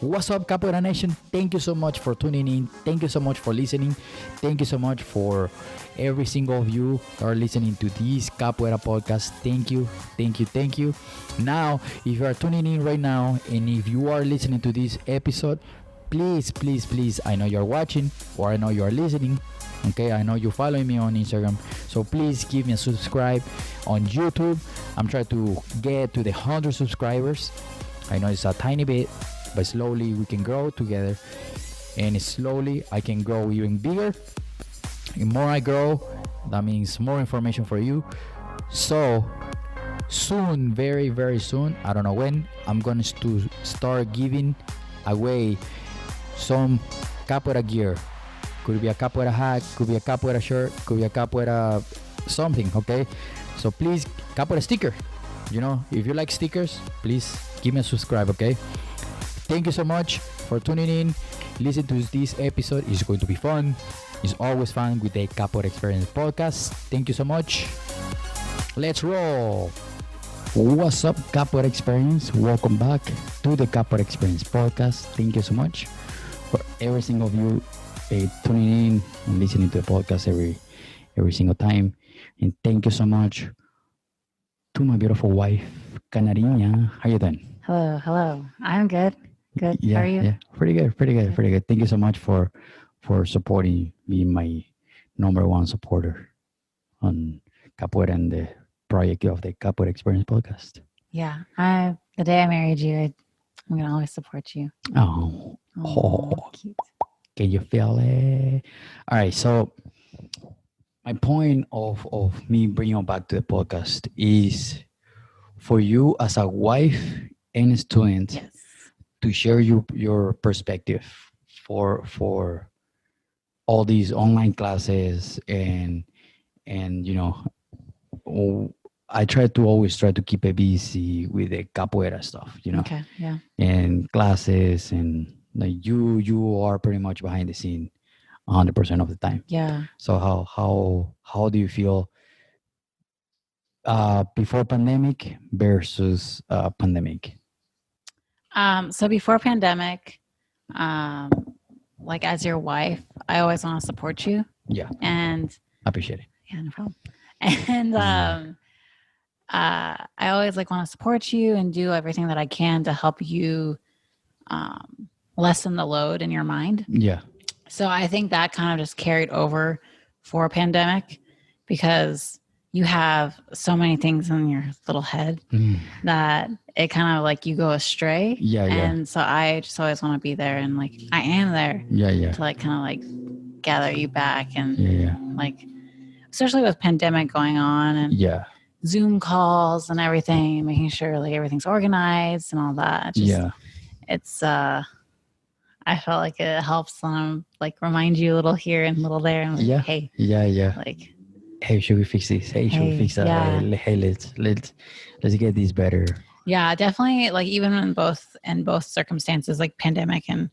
What's up, Capoeira Nation? Thank you so much for tuning in. Thank you so much for listening. Thank you so much for every single of you that are listening to this Capoeira podcast. Thank you, thank you, thank you. Now, if you are tuning in right now and if you are listening to this episode, please, please, please, I know you're watching or I know you're listening. Okay, I know you're following me on Instagram. So please give me a subscribe on YouTube. I'm trying to get to the 100 subscribers. I know it's a tiny bit, but slowly we can grow together, and slowly I can grow even bigger. The more I grow, that means more information for you. So soon, very very soon, I don't know when, I'm going to start giving away some capoeira gear. Could be a capoeira hat, could be a capoeira shirt, could be a capoeira something. Okay, so please, capoeira sticker. If you like stickers, please give me a subscribe. Okay, thank you so much for tuning in. Listen to this episode. It's going to be fun. It's always fun with the Capoeira Experience podcast. Thank you so much. Let's roll. What's up, Capoeira Experience? Welcome back to the Capoeira Experience podcast. Thank you so much for every single of you tuning in and listening to the podcast every single time. And thank you so much to my beautiful wife, Canarinha. How you doing? Hello. I'm good. Good. Yeah, How are you? Yeah, pretty good. Thank you so much for supporting, being my number one supporter on Capoeira and the project of the Capoeira Experience podcast. Yeah. The day I married you, I'm gonna always support you. Oh, Cute. can you feel it? All right, so my point of me bringing you back to the podcast is for you as a wife and a student. Yes. To share your perspective for all these online classes and I always try to keep it busy with the capoeira stuff, Okay. Yeah. and classes, and like you are pretty much behind the scene 100% of the time. Yeah. So how do you feel before pandemic versus pandemic? So before pandemic, like as your wife, I always want to support you. Yeah. And Appreciate it. yeah, no problem. And I always want to support you and do everything that I can to help you lessen the load in your mind. Yeah. So I think that kind of just carried over for a pandemic because you have so many things in your little head that it kind of you go astray. Yeah. And so I just always want to be there, and I am there. Yeah. To kind of gather you back, and Yeah. especially with pandemic going on and Yeah. Zoom calls and everything, making sure everything's organized and all that. It's I felt like it helps remind you a little here and a little there. And hey. Yeah. Hey, should we fix this? Hey, should we fix that? Yeah. Hey, let's get this better. Yeah, definitely. Even in both circumstances, like pandemic and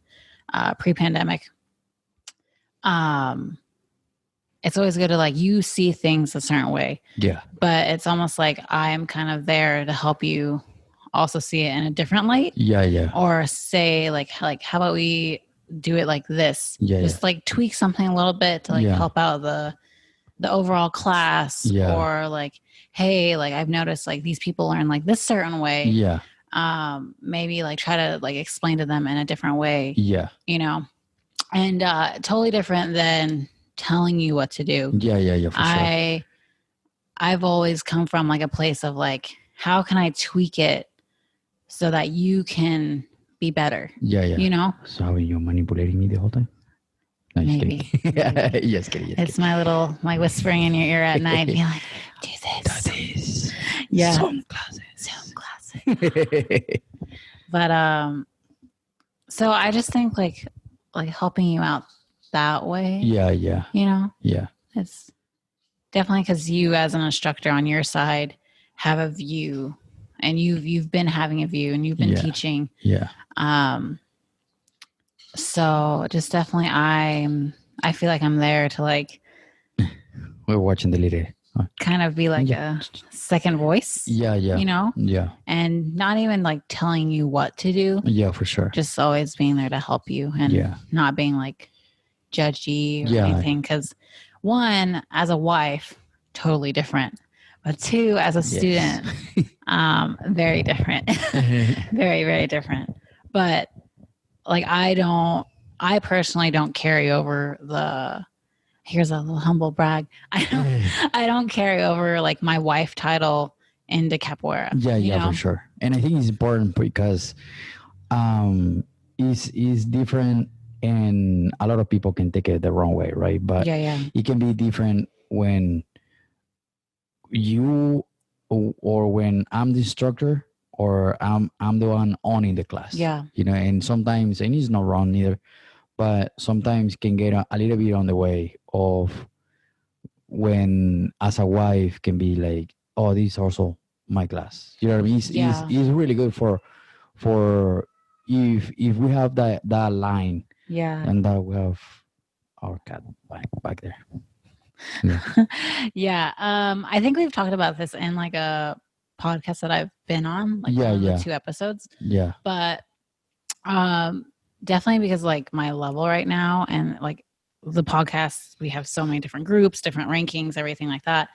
pre-pandemic, it's always good to you see things a certain way. Yeah. But it's almost like I'm kind of there to help you also see it in a different light. Yeah. Or say how about we do it like this? Yeah. Just tweak something a little bit to help out the overall class. Yeah. Or hey, I've noticed these people learn this certain way. Yeah. Maybe try to explain to them in a different way. Yeah. And totally different than telling you what to do. Yeah, for sure. I've always come from a place of how can I tweak it so that you can be better? Yeah. So how are you manipulating me the whole time? No, Maybe. Just kidding. It's my whispering in your ear at night. Be do this. Yeah. Some classes. But so I just think helping you out that way. Yeah. Yeah. It's definitely because you as an instructor on your side have a view, and you've been having a view, and you've been teaching. Yeah. So just definitely I feel like I'm there to We're watching the little kind of be like a second voice. Yeah. You know? Yeah. And not even like telling you what to do. Yeah, for sure. Just always being there to help you and not being like judgy or anything. Because one, as a wife, totally different. But two, as a student, very different. Very, very different. But like I personally don't carry over here's a little humble brag. I don't carry over like my wife title into capoeira. Yeah, for sure. And I think it's important because it's different, and a lot of people can take it the wrong way, right? But it can be different when you or when I'm the instructor or I'm the one owning the class. Yeah. You know, and sometimes, and it's not wrong either, but sometimes can get a little bit on the way of when as a wife can be like, oh, this is also my class. You know what I mean? It's really good for if we have that line. Yeah. And that we have our cat back there. Yeah. I think we've talked about this in like a podcast that I've been on, like the 2 episodes. Yeah. But definitely because like my level right now and like the podcast, we have so many different groups, different rankings, everything like that.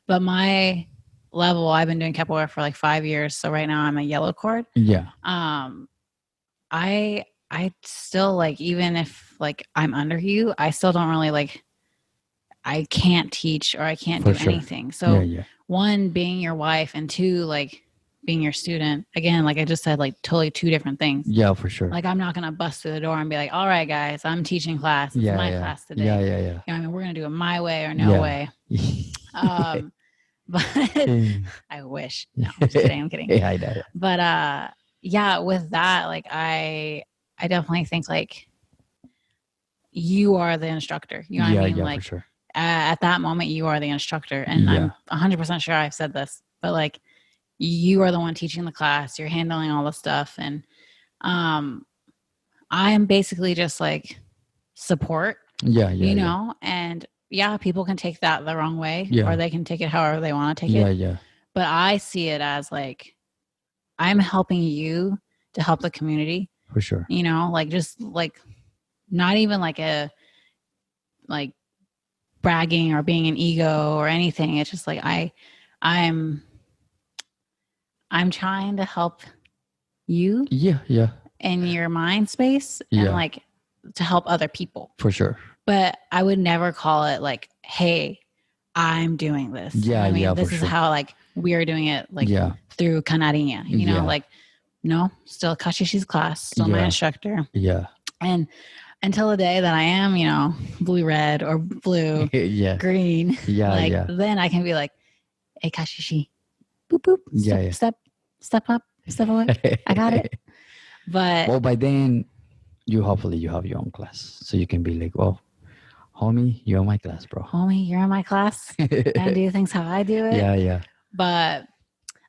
But my level, I've been doing capoeira for like 5 years. So right now I'm a yellow cord. Yeah. I still like, even if like I'm under you, I still don't really like, I can't teach or I can't do anything. So one, being your wife, and two, like being your student, again, like I just said, like totally 2 different things. Yeah, for sure. Like I'm not going to bust through the door and be like, all right, guys, I'm teaching class. It's my class today. Yeah. You know, I mean, we're going to do it my way or no way. But I wish. No, I'm just kidding. I'm kidding. Yeah, I know. But yeah, with that, like I definitely think like you are the instructor. You know what I mean? Like for sure. At that moment, you are the instructor. And I'm 100% sure I've said this, but like you are the one teaching the class. You're handling all the stuff. And I'm basically just like support. Yeah. You know? And people can take that the wrong way or they can take it however they want to take it. Yeah. But I see it as like I'm helping you to help the community. For sure. You know, like just like not even like a like bragging or being an ego or anything. It's just like I'm trying to help you. Yeah. In your mind space and like to help other people. For sure. But I would never call it like, hey, I'm doing this. Yeah. I mean, this for is sure. how like we are doing it like through Canarinha, you know, like no, still Kashishi's class, still my instructor. Yeah. And until the day that I am, you know, blue, red or blue, green, then I can be like, hey, Kashishi, boop, boop, step up, step away. I got it. But well, by then hopefully you have your own class. So you can be like, well, homie, you're in my class, bro. Homie, you're in my class. And do things how I do it. Yeah. But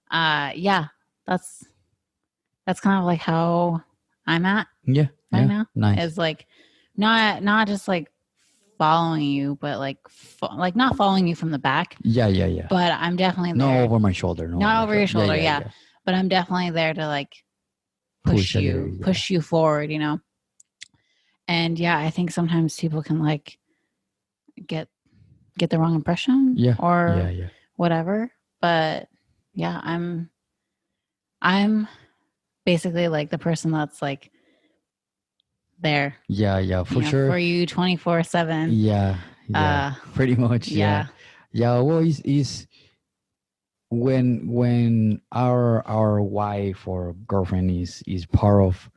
that's kind of like how I'm at right now. Nice. Is like not just like following you, but like not following you from the back. Yeah. But I'm definitely there. Not over my shoulder. Not over your shoulder, yeah. But I'm definitely there to like push you forward, you know. And I think sometimes people can like get the wrong impression or whatever. But I'm basically like the person that's like there. Yeah, for sure. For you 24/7. Yeah. Pretty much. Yeah. Well, is when our wife or girlfriend is part of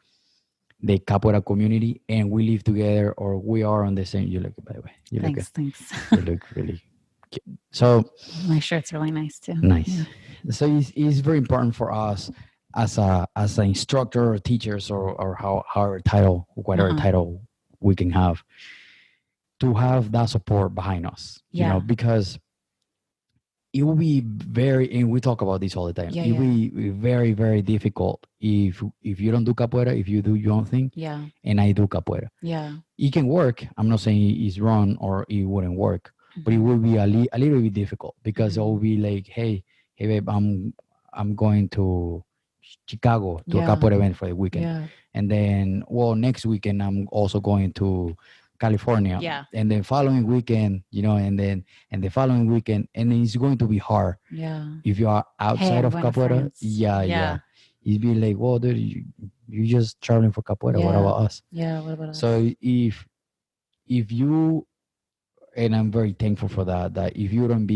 the capoeira community and we live together or we are on the same. You look, by the way. Thanks. You look really cute. So my shirt's really nice too. Nice. Yeah. So it's very important for us as an instructor or teachers or however title, whatever title we can have, to have that support behind us. You know, because it will be and we talk about this all the time. It will be very, very difficult if you don't do capoeira, if you do your own thing. And I do capoeira. It can work. I'm not saying it's wrong or it wouldn't work, but it will be a little bit difficult because it will be like, hey babe, I'm going to Chicago to a capoeira event for the weekend. Yeah. And then, well, next weekend I'm also going to California. Yeah. And then following weekend, and the following weekend, and then it's going to be hard. Yeah. If you are outside of going to capoeira, France. yeah. You'd be like, well, dude, you just traveling for capoeira. What about us? Yeah, what about us? So if you, and I'm very thankful for that if you wouldn't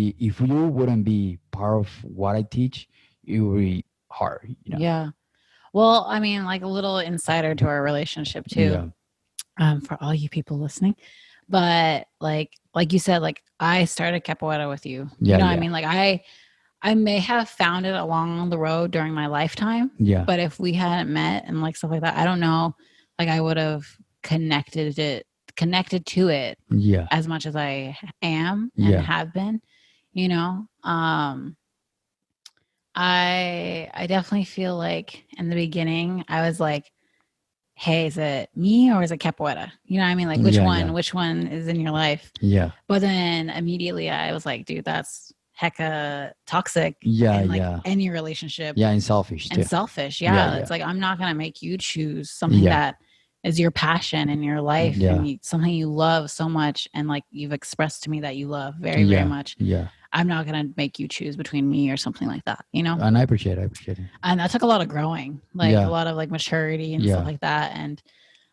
be part of what I teach, it would be hard. Yeah. Well, I mean, like a little insider to our relationship too. For all you people listening. But like you said, like I started capoeira with you. You know what I mean? Like I may have found it along the road during my lifetime. Yeah. But if we hadn't met and like stuff like that, I don't know, like I would have connected to it as much as I am and have been, I definitely feel like in the beginning I was like, hey, is it me or is it capoeira? You know what I mean? Like which one is in your life? Yeah. But then immediately I was like, dude, that's hecka toxic. Yeah. In like any relationship. Yeah. And selfish too. Yeah. It's like, I'm not going to make you choose something that is your passion in your life and something you love so much. And like you've expressed to me that you love very, very much. Yeah. I'm not going to make you choose between me or something like that, And I appreciate it. And that took a lot of growing, like a lot of like maturity and stuff like that. And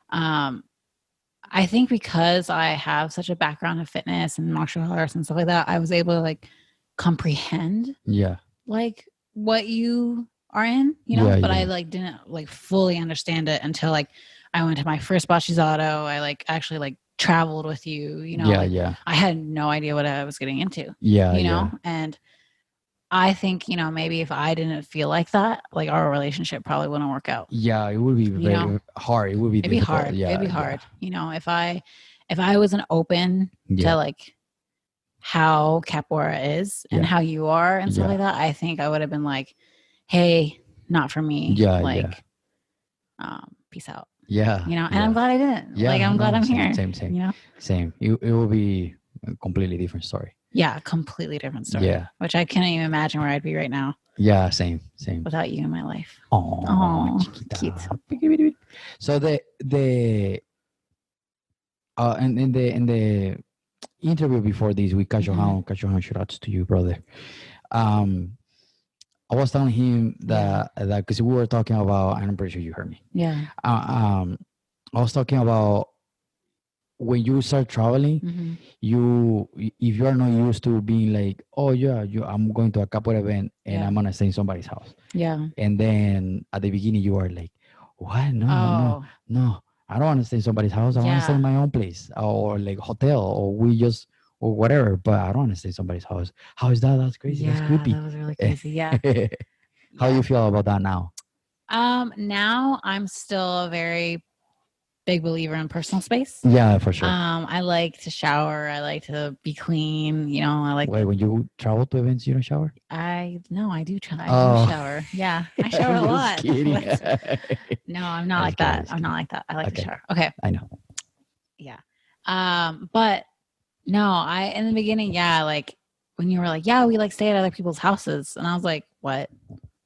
I think because I have such a background in fitness and martial arts and stuff like that, I was able to like comprehend like what you are in, but I like didn't like fully understand it until like I went to my first Bachizado. I like actually like traveled with you, I had no idea what I was getting into, and I think, maybe if I didn't feel like that, like our relationship probably wouldn't work out. Yeah, it would be very hard. It would be difficult. Hard. Yeah, it'd be hard. If I wasn't open to like how capoeira is and how you are and stuff like that, I think I would have been like, hey, not for me. Peace out. Yeah. And I'm glad I didn't. Yeah, like I'm glad I'm same, here. Same. Same. It will be a completely different story. Yeah, completely different story. Yeah. Which I can't even imagine where I'd be right now. Yeah, same. Without you in my life. Oh, cute. So the and in the interview before this with Cachohan, shout outs to you, brother. I was telling him that because we were talking about, and I'm pretty sure you heard me. Yeah. I was talking about when you start traveling, if you are not used to being like, oh yeah, I'm going to a capoeira event and I'm gonna stay in somebody's house. Yeah. And then at the beginning you are like, what? No, I don't want to stay in somebody's house. I want to stay in my own place or like hotel or whatever. But I don't want to stay in somebody's house. How is that? That's crazy. Yeah, that's creepy. That was really crazy. Yeah. How you feel about that now? Now I'm still a very big believer in personal space. Yeah, for sure. I like to shower. I like to be clean. I like. Wait, when you travel to events, you don't shower? I do try. I do shower. Yeah, I shower a lot. Kidding. No, I'm not like that. I'm not like that. I like to shower. Okay. I know. Yeah. But no, in the beginning, like when you were like, yeah, we like stay at other people's houses, and I was like, what?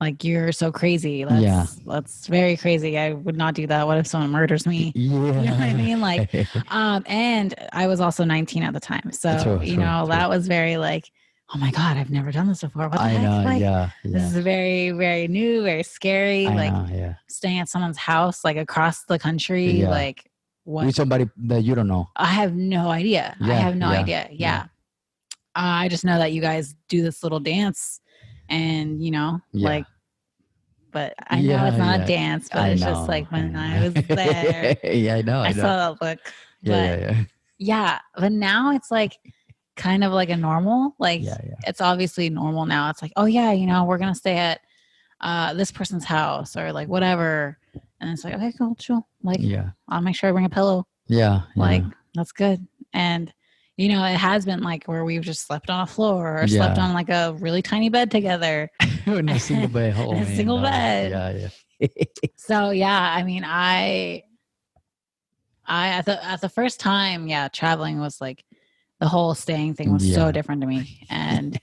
Like, you're so crazy. That's very crazy. I would not do that. What if someone murders me? Yeah. You know what I mean? Like, and I was also 19 at the time. So, true. That was very like, oh my God, I've never done this before. What the heck? Know, like, this is very, very new, very scary. Staying at someone's house, like across the country, like what? With somebody that you don't know. I have no idea. I have no idea. Yeah. I just know that you guys do this little dance and, like, but I know it's not a dance, but it's just like when I was there. I know. I saw that look. But yeah. But now it's like kind of like a normal, like it's obviously normal now. It's like, oh yeah, we're going to stay at this person's house or like whatever. And it's like, okay, cool, chill. Like, I'll make sure I bring a pillow. Yeah. Like, that's good. And it has been like where we've just slept on a floor or slept on like a really tiny bed together. In a single bed. Oh, in a single bed. Yeah. So I mean, I at the first time, traveling was like the whole staying thing was so different to me. And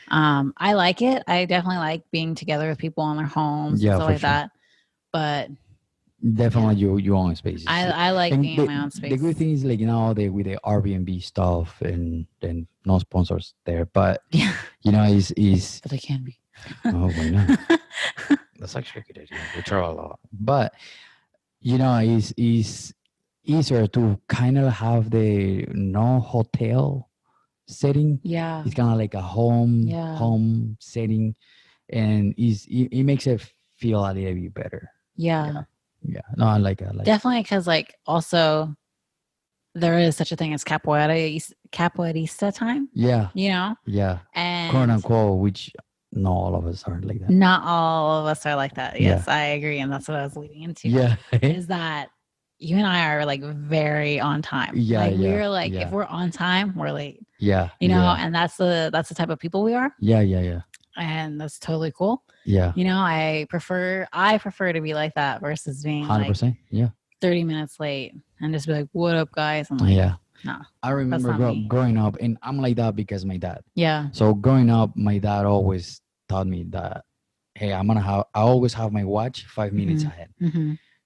I like it. I definitely like being together with people in their homes and stuff like that. But definitely your own spaces. I like being in my own space. The good thing is, like, with the Airbnb stuff and no sponsors there, but is but they can be. Oh, why not? That's actually a good idea. We travel a lot, but is easier to kind of have the no hotel setting. Yeah, it's kind of like a home setting, and it makes it feel a little bit better. Yeah. No, I like it. Definitely, because like also there is such a thing as capoeirista time. Yeah. And quote unquote, which not all of us are like that. Not all of us are like that. Yes, I agree, and that's what I was leading into. Is that you and I are like very on time. We're like, if we're on time, we're late. And that's the type of people we are. And that's totally cool. I prefer to be like that versus being 100%. Like 30 minutes late and just be like, what up, guys? I'm like, no. I remember growing up, and I'm like that because my dad. So growing up, my dad always taught me that, hey, I always have my watch 5 minutes ahead.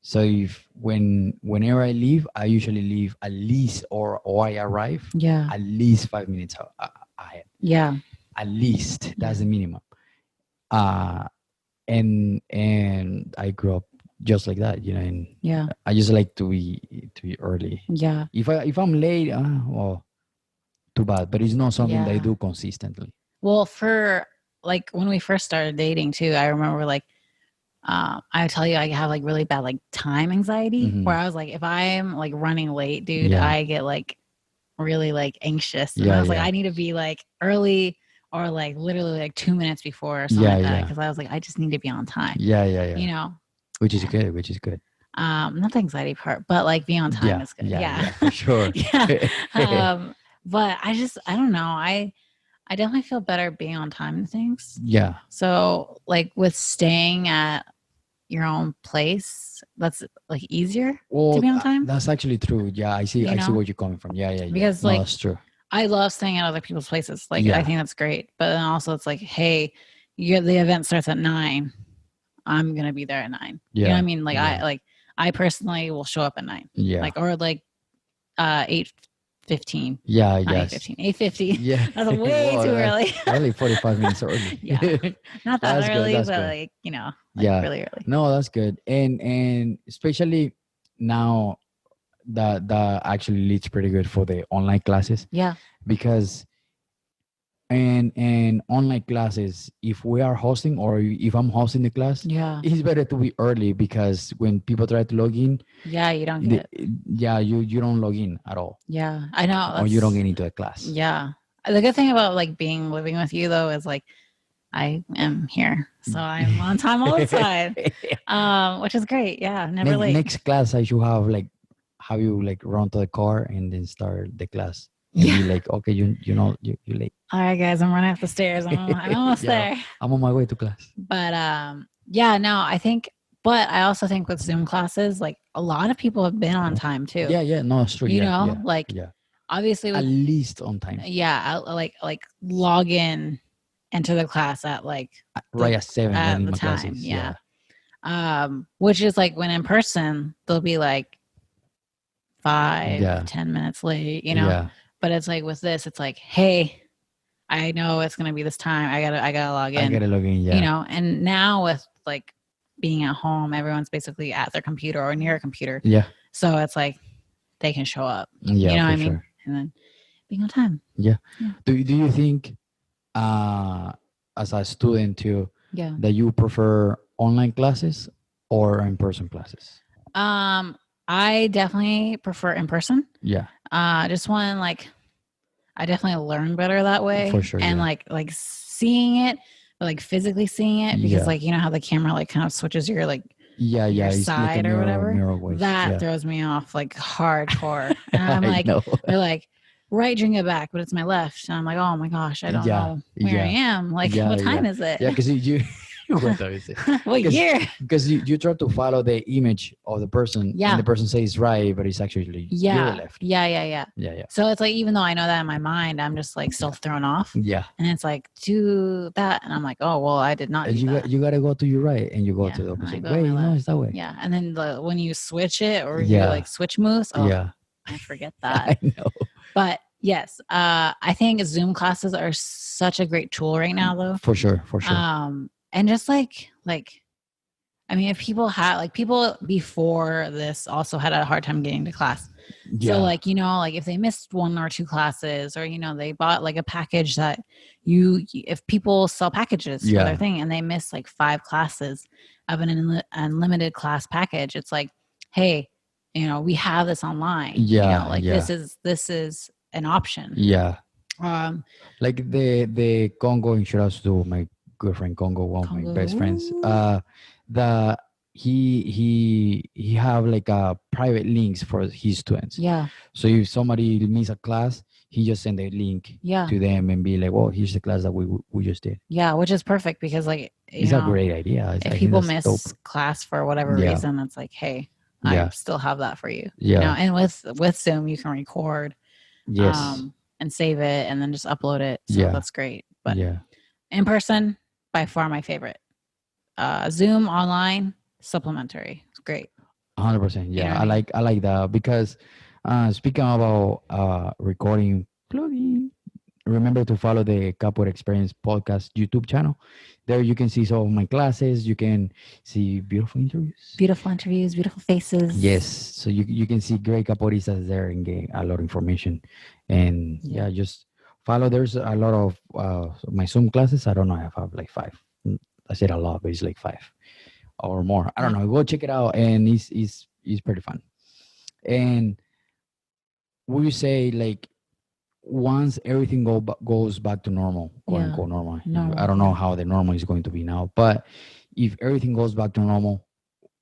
So whenever I leave, I usually leave at least, or I arrive at least 5 minutes ahead. At least. That's the minimum. And I grew up just like that, and I just like to be early. If I'm late, well, too bad. But it's not something that I do consistently. Well, for like when we first started dating too, I remember like I tell you, I have like really bad like time anxiety, where I was like, if I'm like running late, dude, I get like really like anxious, and I was like, I need to be like early, or like literally like 2 minutes before or something like that, because I was like, I just need to be on time. Which is good. Not the anxiety part, but like being on time is good. For sure. But I don't know. I definitely feel better being on time and things. So like with staying at your own place, that's like easier to be on time. That's actually true. I see where you're coming from. Because like, that's true. I love staying at other people's places. Like I think that's great. But then also it's like, hey, the event starts at 9. I'm gonna be there at 9. You know what I mean? Like I personally will show up at 9. Like, or like 8:15. 8:50. That's way too early. Only 45 minutes early. Not that early, but good. Like really early. No, that's good. And especially now that actually leads pretty good for the online classes. Because and online classes, if we are hosting, or if I'm hosting the class, it's better to be early, because when people try to log in, you don't get you don't log in at all. I know. Or you don't get into a class. The good thing about like living with you though is like I am here, so I'm on time all the time, which is great. Never late. Next class, I should have you like run to the car and then start the class. And be like, okay, you're late. All right, guys, I'm running up the stairs. I'm almost there. I'm on my way to class. But no, I think. But I also think with Zoom classes, like a lot of people have been on time too. No, it's true. Obviously, at least on time. Like log in, enter the class at like right at 7 at the time. Which is like when in person they'll be like 5-10 minutes late, But it's like with this, it's like, hey, I know it's gonna be this time. I gotta log in. And now with like being at home, everyone's basically at their computer or near a computer. So it's like they can show up. You know what I mean? Sure. And then being on time. Do you think, as a student too, that you prefer online classes or in-person classes? I definitely prefer in person. Just one, like I definitely learn better that way. For sure. And like seeing it, but like physically seeing it, because like how the camera like kind of switches your like your side like or whatever. That throws me off like hardcore. And I'm like, they're like, right during it back, but it's my left. And I'm like, oh my gosh, I don't know where I am. Like, what time is it? Because What year? Because you try to follow the image of the person, and the person says right, but it's actually your left. Yeah. So it's like, even though I know that in my mind, I'm just like still thrown off. Yeah. And it's like, do that. And I'm like, oh, well, I did not do that. You got to go to your right, and you go to the opposite way. No, it's that way. Yeah. And then when you switch it, or you like switch moves, I forget that. I know. But yes, I think Zoom classes are such a great tool right now, though. For sure. And just like, I mean, if people before this also had a hard time getting to class. Yeah. So like, if they missed 1 or 2 classes, or, they bought like a package that if people sell packages for their thing, and they miss like 5 classes of an unlimited class package, it's like, hey, we have this online. This is an option. Yeah. Like the Congo, shout out to my good friend Congo, one of my best friends. He have like private links for his students. Yeah. So if somebody miss a class, he just send a link to them and be like, well, here's the class that we just did. Yeah, which is perfect, because like it's a great idea. If people miss class for whatever reason, it's like, hey, I still have that for you. Yeah. And with Zoom, you can record. Yes. And save it, and then just upload it. So that's great. But in person, by far my favorite. Zoom online, supplementary. It's great. 100%. Yeah, I like that, because speaking about recording, plugging, remember to follow the Capoeira Experience podcast YouTube channel. There you can see some of my classes. You can see beautiful interviews, beautiful faces. Yes, so you can see great capoeiristas there and get a lot of information. And just follow. There's a lot of my Zoom classes. I don't know if I have like 5. I said a lot, but it's like 5 or more. I don't know. Go check it out, and it's pretty fun. And would you say, like, once everything goes back to normal, quote unquote normal. I don't know how the normal is going to be now, but if everything goes back to normal,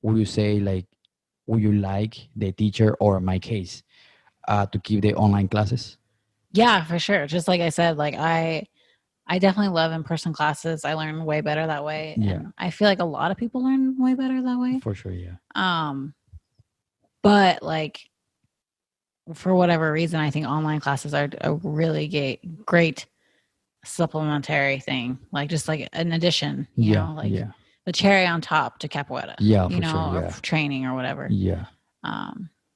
would you say, like, would you like the teacher, or in my case, to keep the online classes? Yeah, for sure. Just like I said, like I definitely love in-person classes. I learn way better that way. Yeah. And I feel like a lot of people learn way better that way. For sure, yeah. But like, for whatever reason, I think online classes are a really great supplementary thing. Like, just like an addition, you know, like the cherry on top to capoeira. Yeah, you know, or training or whatever. Yeah.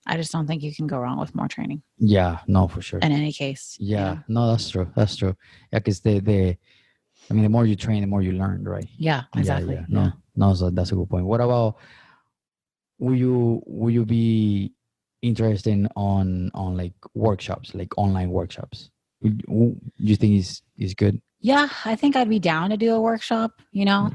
I just don't think you can go wrong with more training. Yeah, no, for sure. In any case. Yeah, no, that's true. Yeah, because the more you train, the more you learn, right? Yeah, exactly. No, so that's a good point. What about, will you be interested on like workshops, like online workshops? Do you think is good? Yeah, I think I'd be down to do a workshop, you know.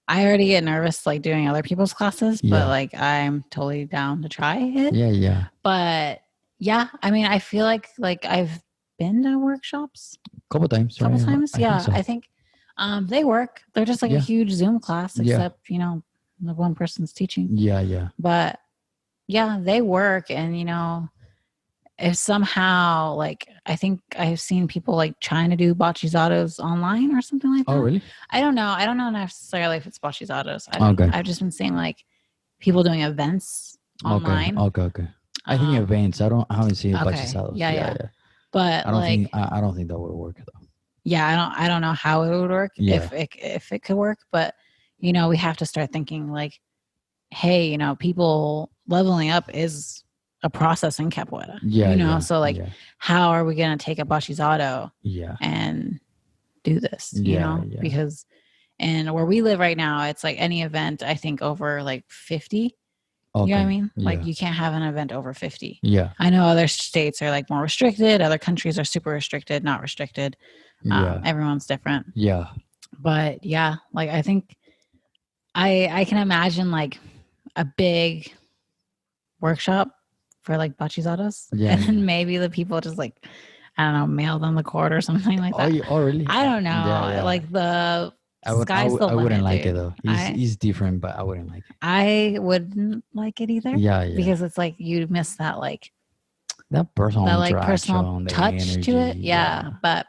I already get nervous like doing other people's classes, but like I'm totally down to try it. Yeah. But yeah, I mean, I feel like I've been to workshops couple times. Yeah, I think they work. They're just like a huge Zoom class, except you know, the one person's teaching. Yeah. But yeah, they work, and you know, if somehow, like, I think I've seen people like trying to do bachizados online or something like that. Oh, really? I don't know necessarily if it's bachizados. Okay. I've just been seeing like people doing events online. Okay. I think events. I haven't seen bachizados. Yeah. But I don't think that would work though. Yeah, I don't know how it would work if it could work, but you know, we have to start thinking like, hey, you know, people leveling up is a process in capoeira. You know, so like, how are we going to take a bachizado and do this? You know, because and where we live right now, it's like any event, I think over like 50. Okay. You know what I mean? Like you can't have an event over 50. Yeah. I know other states are like more restricted. Other countries are super restricted, not restricted. Everyone's different. Yeah. But yeah, like I think I can imagine like a big workshop for like bachizados. Yeah. And then maybe the people just like, I don't know, mail them the cord or something like that. Oh really? I don't know. Yeah. Like the sky's the limit. I wouldn't like dude. it though. It's different, but I wouldn't like it. I wouldn't like it either. Yeah. Because it's like you miss that like that personal touch energy. to it. Yeah. But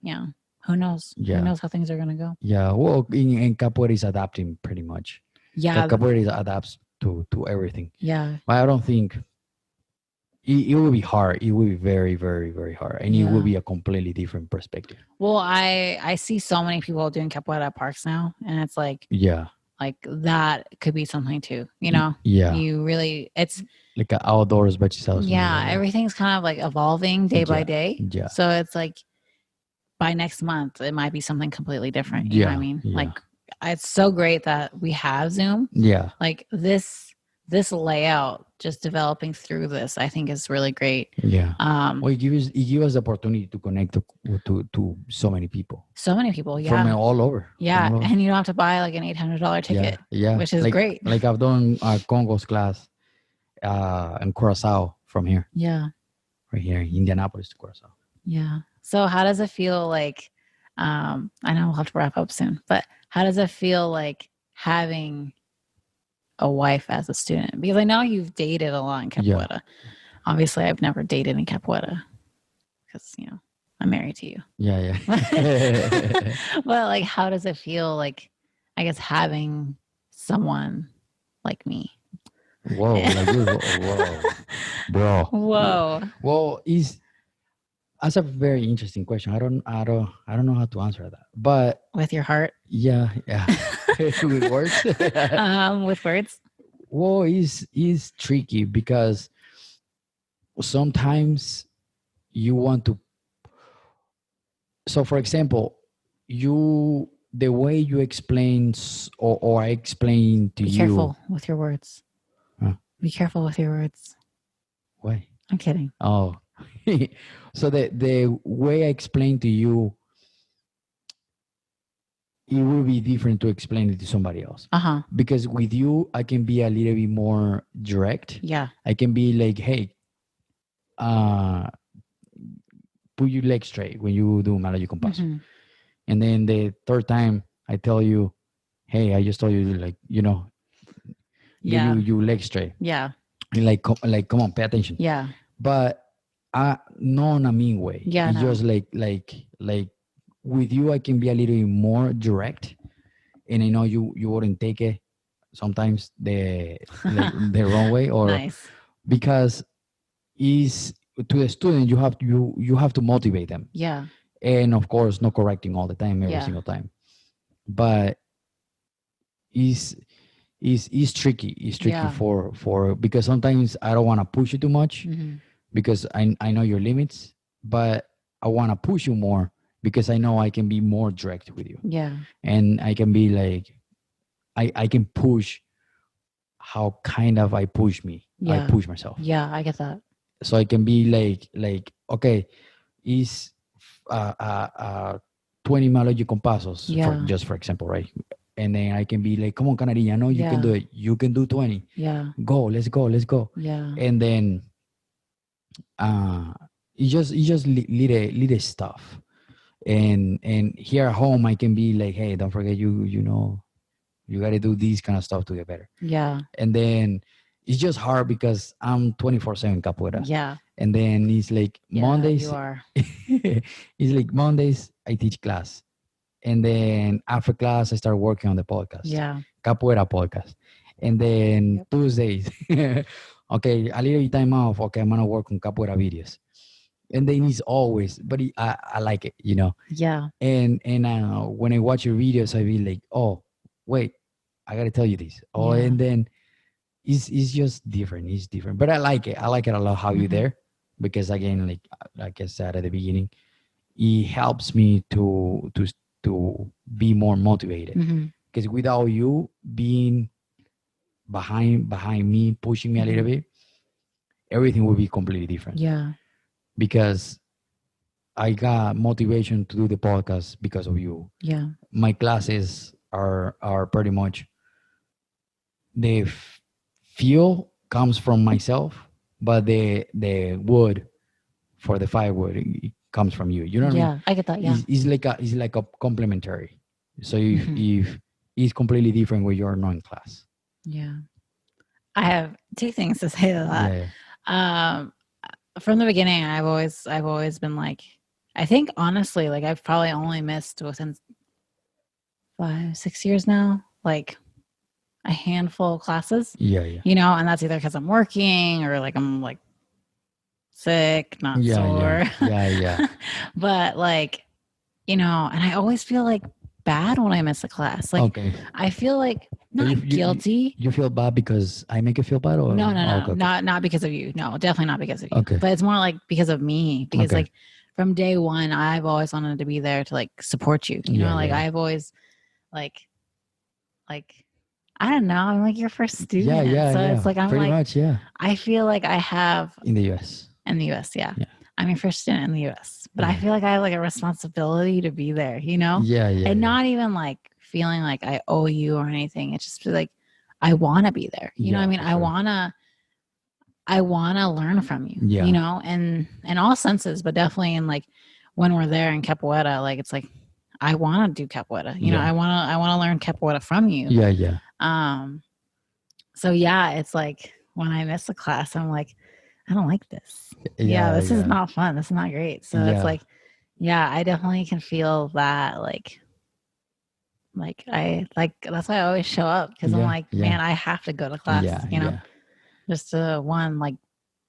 yeah. who knows? Yeah. Who knows how things are going to go? Yeah. Well, in Capoeira is adapting pretty much. Yeah. Capoeira adapts to everything. Yeah. But I don't think it will be hard. It will be very, very, very hard. And it will be a completely different perspective. Well, I see so many people doing capoeira at parks now, and it's like, yeah, like that could be something too, you know? Yeah. You really, it's like an outdoors bachillerato. Yeah, everything's kind of like evolving day by day. Yeah. So it's like by next month, it might be something completely different. You know what I mean? Yeah. Like it's so great that we have Zoom. Yeah. Like this layout, just developing through this, I think is really great. Yeah. Well, it gives us the opportunity to connect to so many people. So many people, yeah. From all over. Yeah, all over. And you don't have to buy like an $800 ticket. Yeah. Which is great. Like I've done Congo's class in Curacao from here. Yeah. Right here, Indianapolis to Curacao. Yeah. So how does it feel like, I know we'll have to wrap up soon, but how does it feel like having a wife as a student? Because I know you've dated a lot in Capoeira. Yeah. Obviously, I've never dated in Capoeira because, you know, I'm married to you. Yeah. But like, how does it feel like, I guess, having someone like me? Whoa, like whoa, bro. Whoa. Well, that's a very interesting question. I don't know how to answer that. But with your heart? Yeah. With words? With words? Well, it's tricky because sometimes you want to. So, for example, the way you explain or I explain to you. Be careful with your words. Huh? Be careful with your words. Why? I'm kidding. Oh. So the way I explain to you, it will be different to explain it to somebody else. Because with you, I can be a little bit more direct. Yeah. I can be like, hey, put your leg straight when you do malayo compaso. Mm-hmm. And then the third time I tell you, hey, I just told you, like, you know, you leg straight. Yeah. Like, come on, pay attention. Yeah. But not in a mean way. Yeah. It's just like with you, I can be a little bit more direct, and I know you wouldn't take it sometimes the wrong way, or nice. Because is to the student you have to motivate them. Yeah. And of course, not correcting all the time, every single time. But is tricky. It's tricky for because sometimes I don't want to push you too much. Mm-hmm. Because I know your limits, but I want to push you more because I know I can be more direct with you. Yeah. And I can be like, I can push how kind of I push me. Yeah. I push myself. Yeah, I get that. So I can be like okay, is 20 melody compasos, just for example, right? And then I can be like, come on, Canarinha, I know you can do it. You can do 20. Yeah. Let's go. Yeah. And then it's just little stuff, and here at home I can be like, hey, don't forget you know you got to do these kind of stuff to get better. Yeah. And then it's just hard because I'm 24/7 capoeira. Yeah. And then it's like Mondays. You are. It's like Mondays I teach class, and then after class I start working on the podcast. Yeah. Capoeira podcast, and then Tuesdays. Okay, a little bit time off. Okay, I'm gonna work on capoeira videos, and then it's always. But I like it, you know. Yeah. And when I watch your videos, I be like, oh, wait, I gotta tell you this. Oh, and then it's just different. It's different, but I like it. I like it a lot how you're there, because again, like I said at the beginning, it helps me to be more motivated. Because without you being behind me, pushing me a little bit, everything will be completely different. Yeah. Because I got motivation to do the podcast because of you. Yeah. My classes are pretty much the fuel comes from myself, but the wood for the firewood it comes from you. You know what I mean? Yeah, I get that. Yeah. It's like a complementary. So if it's completely different when you're not in class. Yeah. I have two things to say to that. Yeah. From the beginning, I've always been like, I think honestly, like I've probably only missed within 5-6 years now, like a handful of classes. Yeah, yeah. And that's either because I'm working or like I'm like sick, not sore. Yeah. But like, and I always feel like bad when I miss a class. Like, okay. I feel like not guilty. You feel bad because I make you feel bad, or no, okay. Not because of you. No, definitely not because of you. Okay. But it's more like because of me. Because like from day one, I've always wanted to be there to like support you. I've always like I don't know. I'm like your first student. So it's like I'm pretty like much, yeah. I feel like I have in the US. In the US, yeah. I'm your first student in the US. But I feel like I have like a responsibility to be there, Yeah. And not even like feeling like I owe you or anything. It's just like I want to be there. You know what I mean? I want to learn from you, and in all senses, but definitely in like when we're there in Capoeira, like it's like I want to do Capoeira. I want to learn Capoeira from you. Yeah. So yeah, it's like when I miss a class, I'm like, I don't like this. This is not fun. This is not great. So it's like, I definitely can feel that. Like I like that's why I always show up because I'm like, man, I have to go to class. Just to like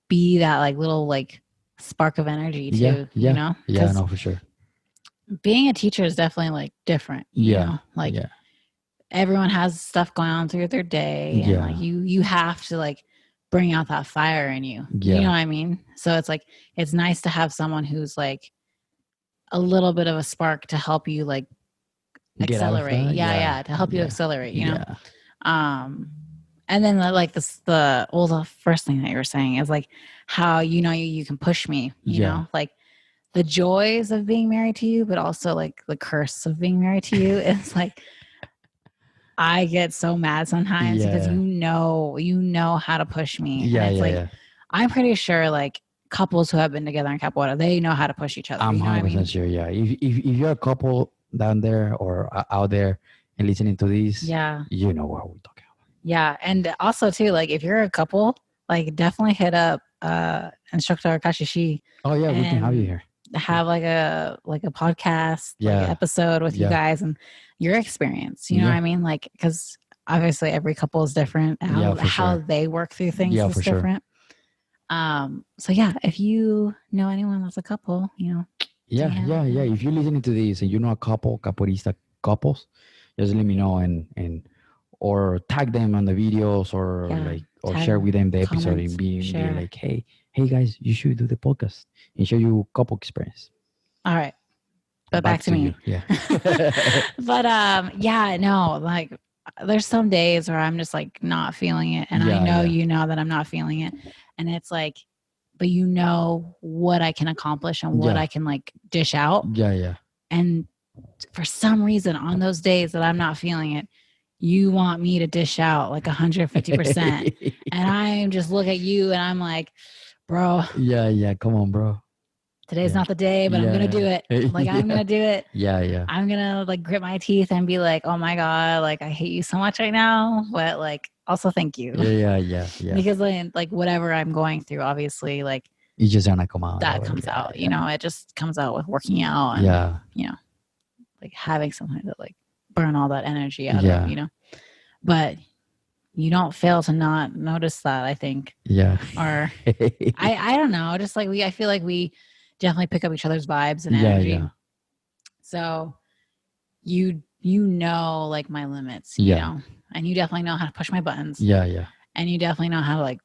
be that like little like spark of energy too. Yeah, no, for sure. Being a teacher is definitely like different. Everyone has stuff going on through their day, and like you have to like bring out that fire in you. You know what I mean? So it's like it's nice to have someone who's like a little bit of a spark to help you like accelerate. To help you accelerate. You know. And then like the first thing that you were saying is like how you can push me. You know, like the joys of being married to you, but also like the curse of being married to you. It's like I get so mad sometimes because you know how to push me. And it's like I'm pretty sure like couples who have been together in Capoeira, they know how to push each other. I'm 100% sure. Yeah, if you're a couple down there or out there and listening to this, you know what we're talking about. Yeah, and also too, like if you're a couple, like definitely hit up instructor Kashishi. Oh yeah, we can have you here. Have like a podcast like episode with you guys and your experience. You know what I mean? Like because obviously every couple is different. How they work through things is different. So if you know anyone that's a couple, If you're listening to this and you know a couple capoeirista couples, just let me know and or tag them on the videos or share with them the episode and be like, hey guys, you should do the podcast and show you couple experience. All right, but back to me. But no, like there's some days where I'm just like not feeling it, and I know that I'm not feeling it, and it's like, but what I can accomplish and what I can like dish out. And for some reason on those days that I'm not feeling it, you want me to dish out like 150%. And I just look at you and I'm like, bro. Come on, bro. Today's not the day, but I'm going to do it. Like, I'm going to do it. I'm going to like grit my teeth and be like, oh my God, like I hate you so much right now. But like, also thank you. Yeah. Because like whatever I'm going through, obviously, like. You just gonna come out. That comes out, it just comes out with working out and, like having something to like burn all that energy out of, but you don't fail to not notice that, I think. Or I don't know, just like I feel like we definitely pick up each other's vibes and energy. So you know like my limits, you know, and you definitely know how to push my buttons. And you definitely know how to like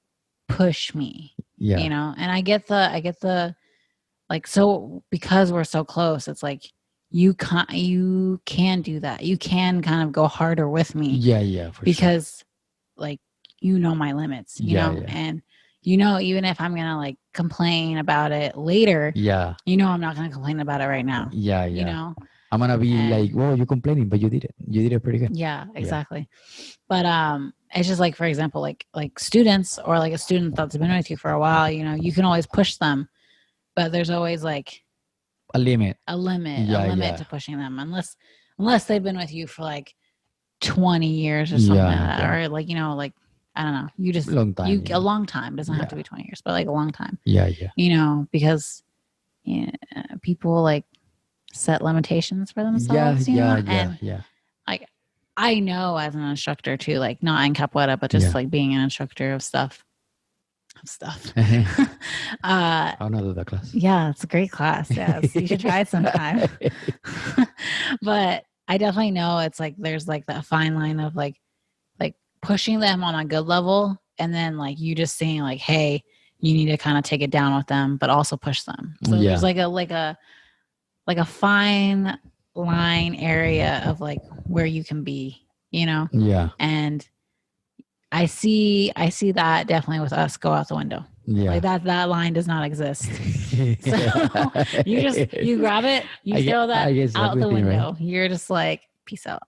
push me. You know, and I get the like, so because we're so close, it's like you can do that. You can kind of go harder with me. For because like my limits, you know, and even if I'm gonna like complain about it later, I'm not gonna complain about it right now. You know, I'm gonna be like, well, you're complaining, but you did it pretty good. Exactly. But it's just like, for example, like students or like a student that's been with you for a while, you can always push them, but there's always like a limit to pushing them, unless they've been with you for like 20 years or something like that. Or like, like, I don't know, you just long time, a long time doesn't have to be 20 years, but like a long time, because people like set limitations for themselves, and like I know as an instructor too, like not in capoeira, but just like being an instructor of stuff. I want to do that class. Yeah, it's a great class. Yes, you should try it sometime. But I definitely know it's like there's like that fine line of like pushing them on a good level, and then like you just saying like, hey, you need to kind of take it down with them, but also push them. So there's like a fine line area of like where you can be, Yeah. And I see that definitely with us go out the window. Yeah. Like that line does not exist. So you grab it, you throw that out the window. Right? You're just like, peace out.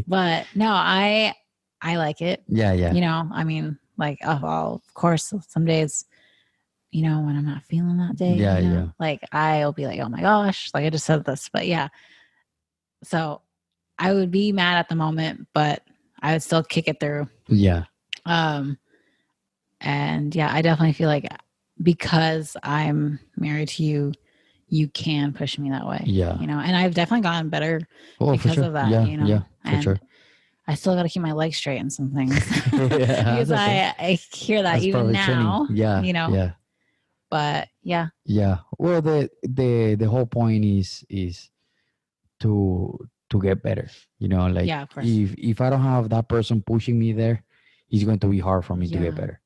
But no, I like it. Yeah. I mean, like, of course, some days, when I'm not feeling that day, like I'll be like, oh my gosh, like I just said this, but yeah. So I would be mad at the moment, but I would still kick it through. Yeah. And yeah, I definitely feel like because I'm married to you, you can push me that way. Yeah. And I've definitely gotten better because of that. Yeah, for sure. I still got to keep my legs straight in some things because I hear that that's even now. Training. Yeah. Yeah. But yeah. Yeah. Well, the whole point is to get better. Like of course. if I don't have that person pushing me there, it's going to be hard for me to get better.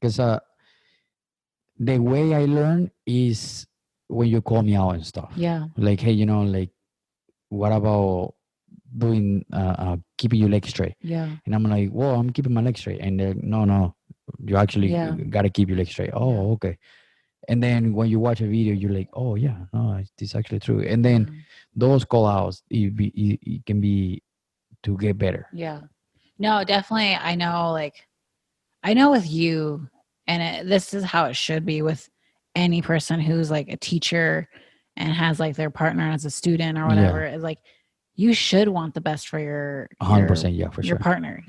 Because the way I learn is when you call me out and stuff. Yeah. Like, hey, like, what about doing keeping your legs straight? Yeah. And I'm like, well, I'm keeping my legs straight. And they're like, no, you actually got to keep your legs straight. Oh, okay. And then when you watch a video, you're like, oh yeah, no, it's actually true. And then those call outs, it can be to get better. Yeah. No, definitely. I know with you, and this is how it should be with any person who's like a teacher and has like their partner as a student or whatever. Is like, you should want the best for your 100%, for your partner,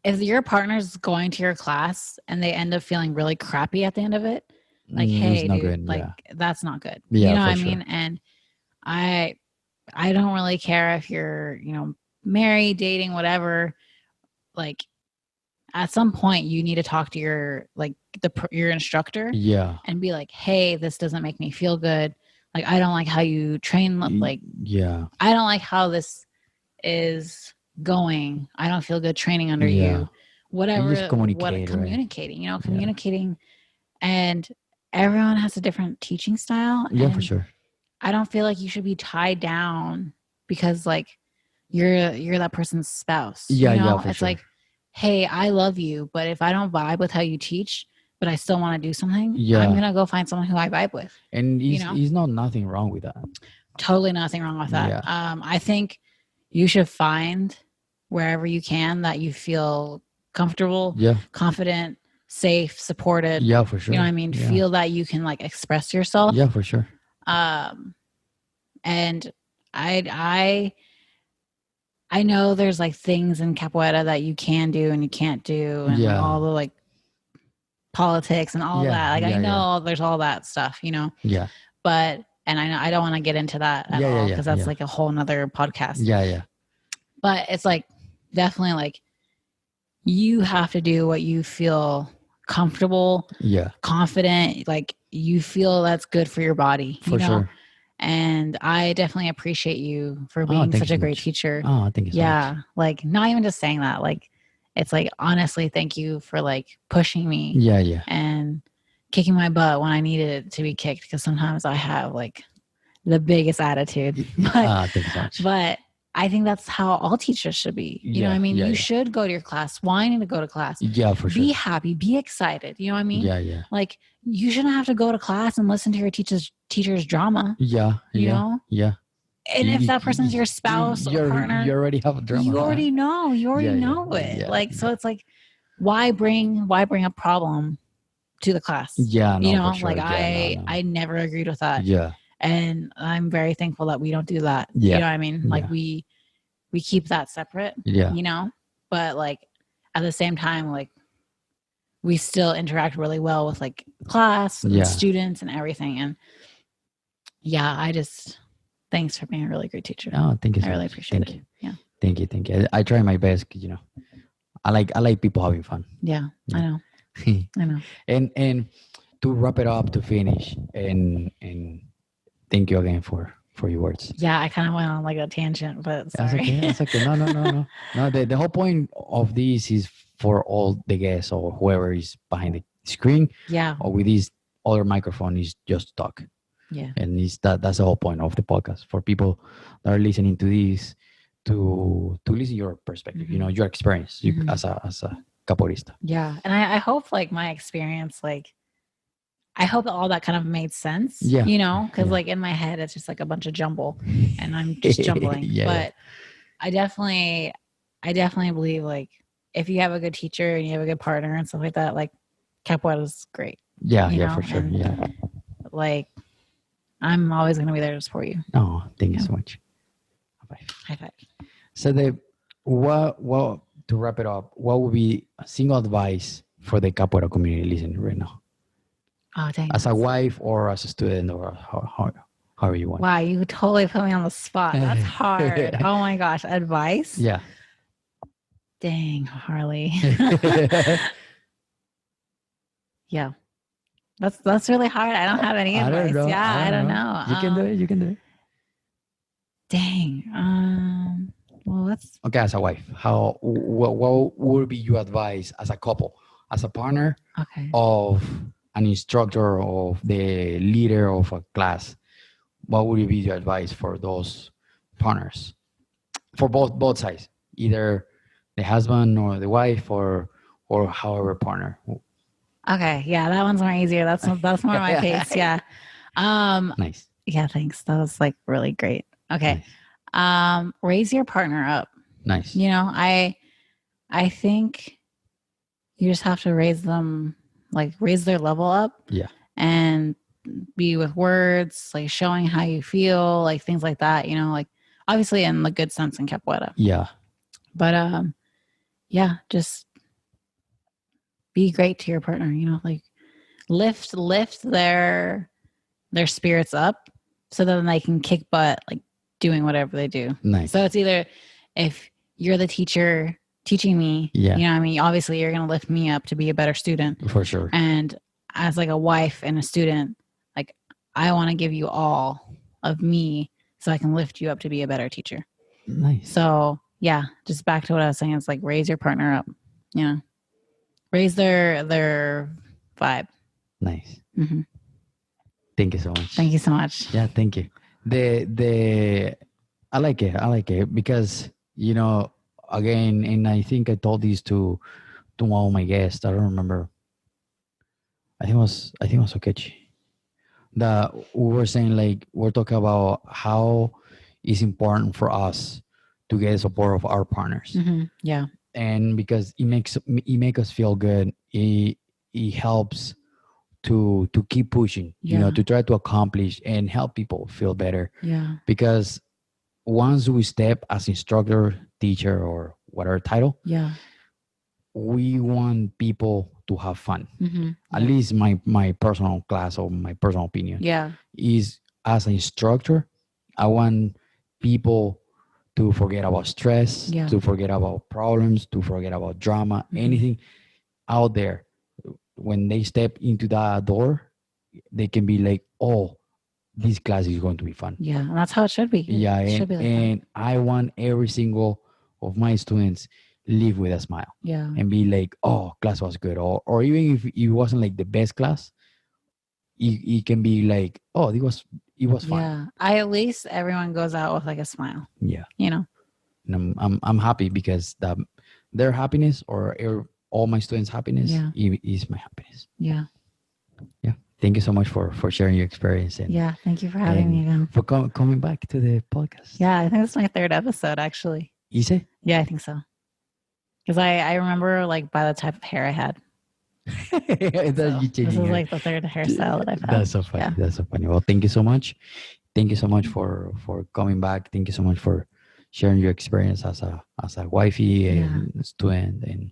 if your partner's going to your class and they end up feeling really crappy at the end of it, like, hey, dude, good. Like that's not good. Yeah, you know what I mean? And I don't really care if you're, married, dating, whatever. Like at some point you need to talk to your your instructor and be like, hey, this doesn't make me feel good. Like, I don't like how you train. Like, I don't like how this is going. I don't feel good training under you. Whatever. Just communicating, communicating. And everyone has a different teaching style. Yeah, for sure. I don't feel like you should be tied down because like you're that person's spouse. For it's sure. like, hey, I love you, but if I don't vibe with how you teach, but I still want to do something, I'm gonna go find someone who I vibe with. And he's not nothing wrong with that. Totally nothing wrong with that. I think you should find wherever you can that you feel comfortable, confident, safe, supported. Yeah, for sure. You know what I mean? Feel that you can like express yourself. Yeah, for sure. And I know there's like things in capoeira that you can do and you can't do, and all the like politics and all that. Like I know there's all that stuff, Yeah. But and I don't want to get into that at all because that's like a whole nother podcast. Yeah. But it's like definitely like you have to do what you feel comfortable, confident, like you feel that's good for your body. For sure. And I definitely appreciate you for being such a great teacher. Oh, thank you so much. Like not even just saying that, like it's like honestly thank you for like pushing me. Yeah. And kicking my butt when I needed it to be kicked, because sometimes I have like the biggest attitude. Thank you so much. But I think that's how all teachers should be. You know what I mean? You should go to your class wanting to go to class. Yeah, for sure. Be happy, be excited. You know what I mean? Yeah. Like you shouldn't have to go to class and listen to your teacher's drama. Yeah. You know? Yeah. And if that person's your spouse or partner, you already have a drama. You already know. You already know it. Yeah, like so it's like why bring a problem to the class? Yeah, no, you know, for sure. like I never agreed with that. Yeah. And I'm very thankful that we don't do that. Yeah. You know what I mean? Like we keep that separate. Yeah. You know? But like at the same time, like we still interact really well with like class and students and everything. And yeah, thanks for being a really great teacher. Oh, thank you. I really appreciate it. Yeah. Thank you. I try my best. I like people having fun. Yeah. I know. I know. And to wrap it up, to finish, and thank you again for your words. Yeah, I kind of went on like a tangent, but sorry. That's okay. No. The whole point of this is for all the guests or whoever is behind the screen. Yeah. Or with this other microphone is just to talk. Yeah. And that's the whole point of the podcast, for people that are listening to this to listen your perspective, your experience as a capoeirista. Yeah. And I hope like my experience, like I hope all that kind of made sense, because like in my head, it's just like a bunch of jumble and I'm just jumbling. But I definitely believe like if you have a good teacher and you have a good partner and stuff like that, like capoeira is great. Yeah, for sure. And, like I'm always going to be there to support you. Oh, thank you so much. High five. So what to wrap it up, what would be a single advice for the capoeira community listening right now? Oh, dang. As a wife or as a student or however you want. Wow, you totally put me on the spot. That's hard. Oh my gosh, advice? Yeah. Dang, Harley. Yeah. That's really hard. I don't have any advice. I don't know. You can do it. Dang. Well, let's. Okay, as a wife, what would be your advice as a couple, as a partner of an instructor, of the leader of a class? What would be your advice for those partners, for both sides, either the husband or the wife or however partner? Okay, yeah, that one's more easier. That's more my pace. Yeah. Nice. Yeah, thanks. That was like really great. Okay. Nice. Raise your partner up. Nice. I think you just have to raise their level up. Yeah. And be with words, like showing how you feel, like things like that, like obviously in the good sense in capoeira. Yeah. But just be great to your partner, like lift their spirits up so that they can kick butt, like doing whatever they do. Nice. So it's either if you're the teacher teaching me, obviously you're going to lift me up to be a better student. For sure. And as like a wife and a student, like I want to give you all of me so I can lift you up to be a better teacher. Nice. So yeah, just back to what I was saying. It's like raise your partner up, raise their vibe. Nice. Mm-hmm. Thank you so much. Thank you so much. Yeah, thank you. I like it because again, and I think I told this to one of my guests. I don't remember. I think it was Okechi. That we were saying, like, we're talking about how it's important for us to get the support of our partners. Mm-hmm. Yeah. And because it makes us feel good. It helps to keep pushing, to try to accomplish and help people feel better. Yeah. Because once we step as instructor, teacher, or whatever title, we want people to have fun. Mm-hmm. At least my personal class or my personal opinion is, as an instructor, I want people to forget about stress, to forget about problems, to forget about drama, anything out there. When they step into that door, they can be like, oh, this class is going to be fun. Yeah, and that's how it should be. Yeah, and I want every single of my students leave with a smile. Yeah. And be like, oh, class was good. Or even if it wasn't like the best class, it can be like, oh, it was fun. Yeah. At least everyone goes out with like a smile. Yeah. And I'm happy because their happiness or all my students' happiness is my happiness. Yeah. Yeah. Thank you so much for sharing your experience. And thank you for having me again. For coming back to the podcast. Yeah, I think it's my 3rd episode, actually. Is it? Yeah, I think so. Because I remember, like, by the type of hair I had. This is like the 3rd hairstyle that I've had. That's so funny. Yeah. That's so funny. Well, thank you so much. Thank you so much for coming back. Thank you so much for sharing your experience as a wifey and student, and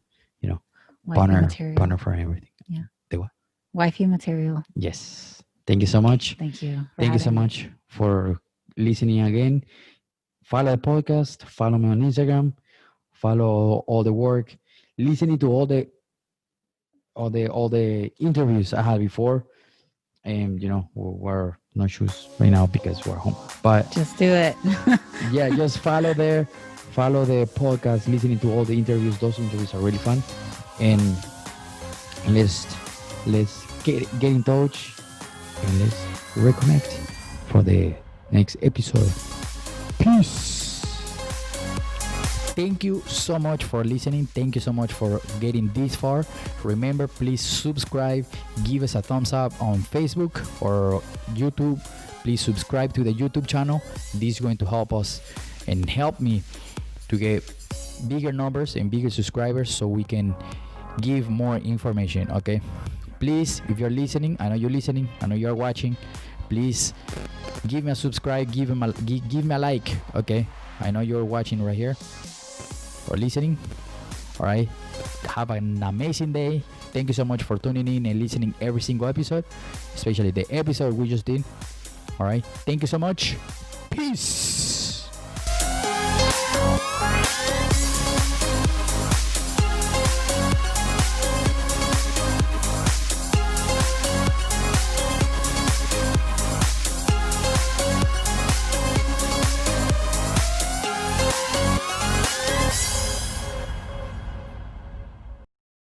Partner for everything. Yeah. The what? Wifey material. Yes. Thank you so much. Thank you. Thank you so much for listening again. Follow the podcast. Follow me on Instagram. Follow all the work. Listening to all the interviews I had before. And we're no shoes right now because we're home. But just do it. Yeah, just follow there. Follow the podcast. Listening to all the interviews. Those interviews are really fun. And let's get in touch and let's reconnect for the next episode. Peace. Thank you so much for listening. Thank you so much for getting this far. Remember, please subscribe. Give us a thumbs up on Facebook or YouTube. Please subscribe to the YouTube channel. This is going to help us and help me to get bigger numbers and bigger subscribers so we can give more information. Okay, please, if you're listening, I know you're listening, I know you're watching, please give me a subscribe, give me a like. Okay, I know you're watching right here or listening. All right, have an amazing day. Thank you so much for tuning in and listening every single episode, especially the episode we just did. All right, thank you so much. Peace.